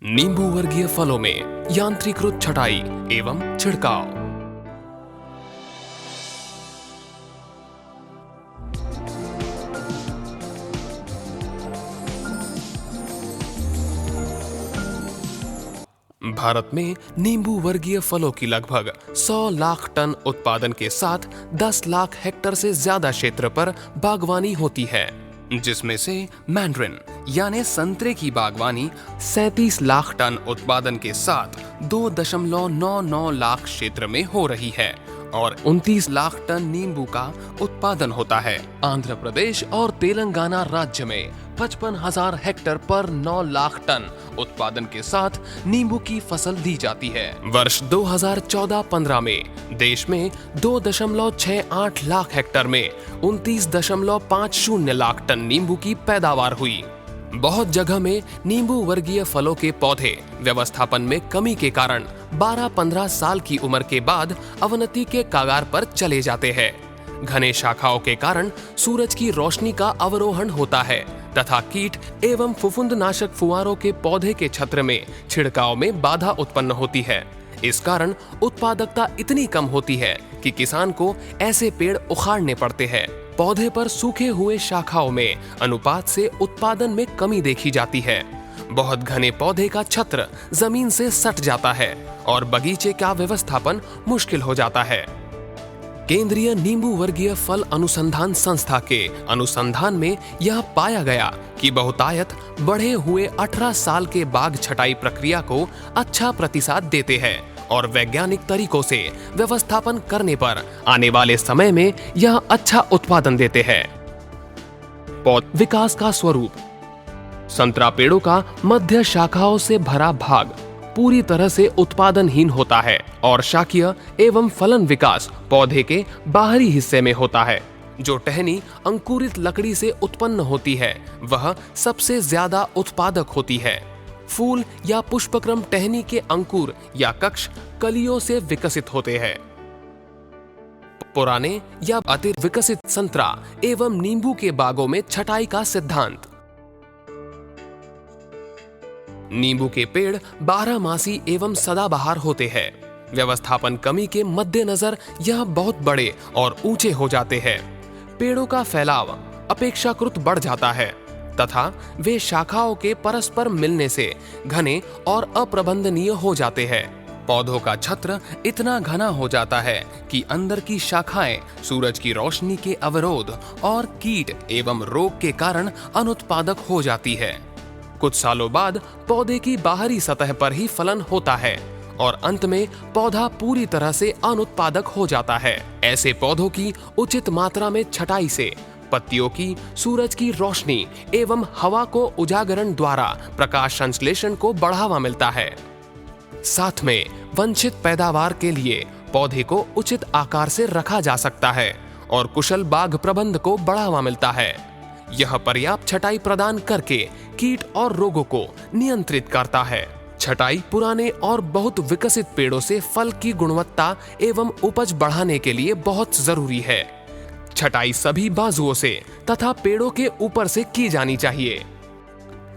नींबू वर्गीय फलों में यांत्रिकृत छटाई एवं छिड़काव। भारत में नींबू वर्गीय फलों की लगभग 100 लाख टन उत्पादन के साथ 10 लाख हेक्टेयर से ज्यादा क्षेत्र पर बागवानी होती है, जिसमें से मैंड्रिन यानी संतरे की बागवानी 37 लाख टन उत्पादन के साथ 2.99 लाख क्षेत्र में हो रही है और 29 लाख टन नींबू का उत्पादन होता है। आंध्र प्रदेश और तेलंगाना राज्य में 55,000 हेक्टेयर पर 9 लाख टन उत्पादन के साथ नींबू की फसल दी जाती है। वर्ष 2014-15 में देश में 2.68 लाख हेक्टेयर में 29.50 लाख टन नींबू की पैदावार हुई। बहुत जगह में नींबू वर्गीय फलों के पौधे व्यवस्थापन में कमी के कारण 12-15 साल की उम्र के बाद अवनति के कगार पर चले जाते हैं। घने शाखाओं के कारण सूरज की रोशनी का अवरोहण होता है तथा कीट एवं फफूंदनाशक फुहारों के पौधे के छत्र में छिड़काव में बाधा उत्पन्न होती है। इस कारण उत्पादकता इतनी कम होती है कि किसान को ऐसे पेड़ उखाड़ने पड़ते हैं। पौधे पर सूखे हुए शाखाओं में अनुपात से उत्पादन में कमी देखी जाती है। बहुत घने पौधे का छत्र जमीन से सट जाता है और बगीचे का व्यवस्थापन मुश्किल हो जाता है। केंद्रीय नींबू वर्गीय फल अनुसंधान संस्था के अनुसंधान में यह पाया गया कि बहुतायत बढ़े हुए 18 साल के बाग छटाई प्रक्रिया को अच्छा प्रतिसाद देते हैं और वैज्ञानिक तरीकों से व्यवस्थापन करने पर आने वाले समय में यह अच्छा उत्पादन देते हैं। पौध विकास का स्वरूप। संतरा पेड़ों का मध्य शाखाओं से भरा भाग पूरी तरह से उत्पादनहीन होता है और शाकीय एवं फलन विकास पौधे के बाहरी हिस्से में होता है। जो टहनी अंकुरित लकड़ी से उत्पन्न होती है वह सबसे ज्यादा उत्पादक होती है। फूल या पुष्पक्रम टहनी के अंकुर या कक्ष कलियों से विकसित होते हैं। पुराने या अति विकसित संतरा एवं नींबू के बागों में छटाई का सिद्धांत। नींबू के पेड़ 12 एवं सदाबहार होते हैं। व्यवस्थापन कमी के मद्देनजर यह बहुत बड़े और ऊंचे हो जाते हैं। पेड़ों का फैलाव अपेक्षाकृत बढ़ जाता है तथा वे शाखाओं के परस्पर मिलने से घने और अप्रबंधनीय हो जाते हैं। पौधों का छत्र इतना घना हो जाता है कि अंदर की शाखाएं सूरज की रोशनी के अवरोध और कीट एवं रोग के कारण अनुत्पादक हो जाती है। कुछ सालों बाद पौधे की बाहरी सतह पर ही फलन होता है और अंत में पौधा पूरी तरह से अनुत्पादक हो जाता है। ऐसे पौधों की उचित मात्रा में छटाई से पत्तियों की सूरज की रोशनी एवं हवा को उजागरण द्वारा प्रकाश संश्लेषण को बढ़ावा मिलता है। साथ में वांछित पैदावार के लिए पौधे को उचित आकार से रखा जा सकता है और कुशल बाग प्रबंध को बढ़ावा मिलता है। यह पर्याप्त छटाई प्रदान करके कीट और रोगों को नियंत्रित करता है। छटाई पुराने और बहुत विकसित पेड़ों से फल की गुणवत्ता एवं उपज बढ़ाने के लिए बहुत जरूरी है। छटाई सभी बाजुओं से तथा पेड़ों के ऊपर से की जानी चाहिए।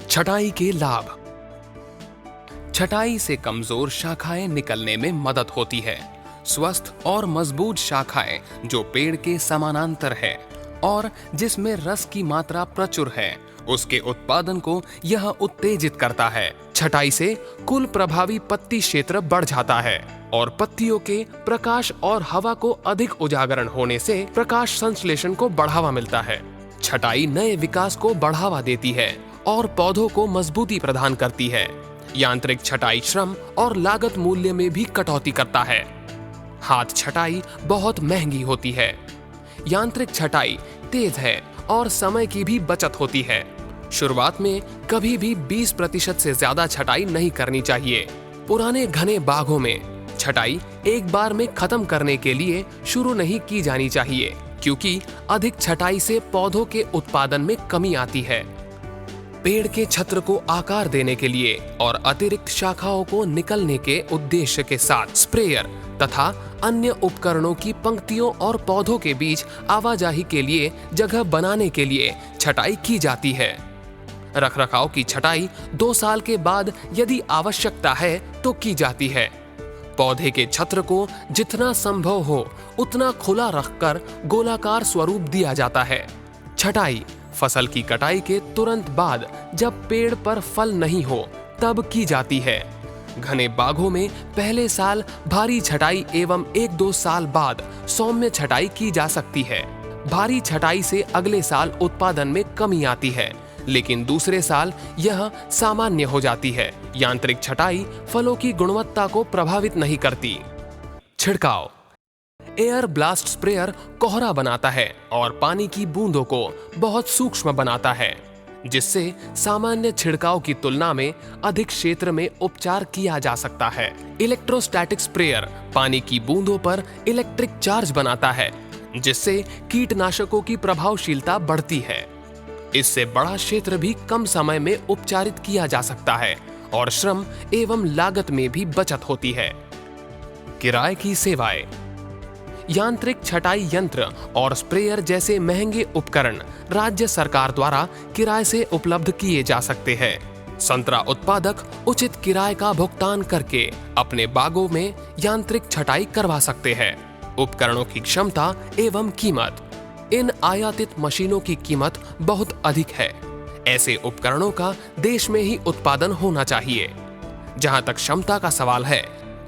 छटाई के लाभ। छटाई से कमजोर शाखाएं निकलने में मदद होती है। स्वस्थ और मजबूत शाखाएं जो पेड़ के समानांतर है और जिसमें रस की मात्रा प्रचुर है, उसके उत्पादन को यह उत्तेजित करता है। छटाई से कुल प्रभावी पत्ती क्षेत्र बढ़ जाता है और पत्तियों के प्रकाश और हवा को अधिक उजागरण होने से प्रकाश संश्लेषण को बढ़ावा मिलता है। छटाई नए विकास को बढ़ावा देती है और पौधों को मजबूती प्रदान करती है। यांत्रिक छटाई श्रम और लागत मूल्य में भी कटौती करता है। हाथ छटाई बहुत महंगी होती है। यांत्रिक छटाई तेज है और समय की भी बचत होती है। शुरुआत में कभी भी 20% से ज्यादा छटाई नहीं करनी चाहिए। पुराने घने बागों में छटाई एक बार में खत्म करने के लिए शुरू नहीं की जानी चाहिए, क्योंकि अधिक छटाई से पौधों के उत्पादन में कमी आती है। पेड़ के छत्र को आकार देने के लिए और अतिरिक्त शाखाओं को निकलने के उद्देश्य के साथ स्प्रेयर तथा अन्य उपकरणों की पंक्तियों और पौधों के बीच आवाजाही के लिए जगह बनाने के लिए छटाई की जाती है। रखरखाव की छटाई 2 साल के बाद यदि आवश्यकता है तो की जाती है। पौधे के छत्र को जितना संभव हो उतना खुला रखकर गोलाकार स्वरूप दिया जाता है। छटाई फसल की कटाई के तुरंत बाद जब पेड़ पर फल नहीं हो तब की जाती है। घने बागों में पहले साल भारी छटाई एवं 1-2 साल बाद सौम्य छटाई की जा सकती है। भारी छटाई से अगले साल उत्पादन में कमी आती है, लेकिन दूसरे साल यह सामान्य हो जाती है। यांत्रिक छटाई फलों की गुणवत्ता को प्रभावित नहीं करती। छिड़काव। एयर ब्लास्ट स्प्रेयर कोहरा बनाता है और पानी की बूंदों को बहुत सूक्ष्म बनाता है, जिससे सामान्य छिड़काव की तुलना में अधिक क्षेत्र में उपचार किया जा सकता है। इलेक्ट्रोस्टैटिक स्प्रेयर पानी की बूंदों पर इलेक्ट्रिक चार्ज बनाता है, जिससे कीटनाशकों की प्रभावशीलता बढ़ती है। इससे बड़ा क्षेत्र भी कम समय में उपचारित किया जा सकता है और श्रम एवं लागत में भी बचत होती है। किराए की सेवाएं। यांत्रिक छटाई यंत्र और स्प्रेयर जैसे महंगे उपकरण राज्य सरकार द्वारा किराए से उपलब्ध किए जा सकते हैं। संतरा उत्पादक उचित किराए का भुगतान करके अपने बागों में यांत्रिक छटाई करवा सकते हैं। उपकरणों की क्षमता एवं कीमत। इन आयातित मशीनों की कीमत बहुत अधिक है। ऐसे उपकरणों का देश में ही उत्पादन होना चाहिए। जहां तक क्षमता का सवाल है,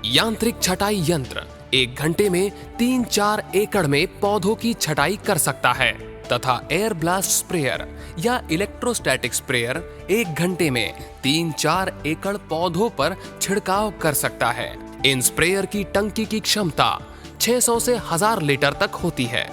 यांत्रिक छटाई यंत्र 1 घंटे में 3-4 एकड़ में पौधों की छटाई कर सकता है तथा एयर ब्लास्ट स्प्रेयर या इलेक्ट्रोस्टैटिक स्प्रेयर 1 घंटे में 3-4 एकड़ पौधों पर छिड़काव कर सकता है। इन स्प्रेयर की टंकी की क्षमता 600 से 1000 लीटर तक होती है।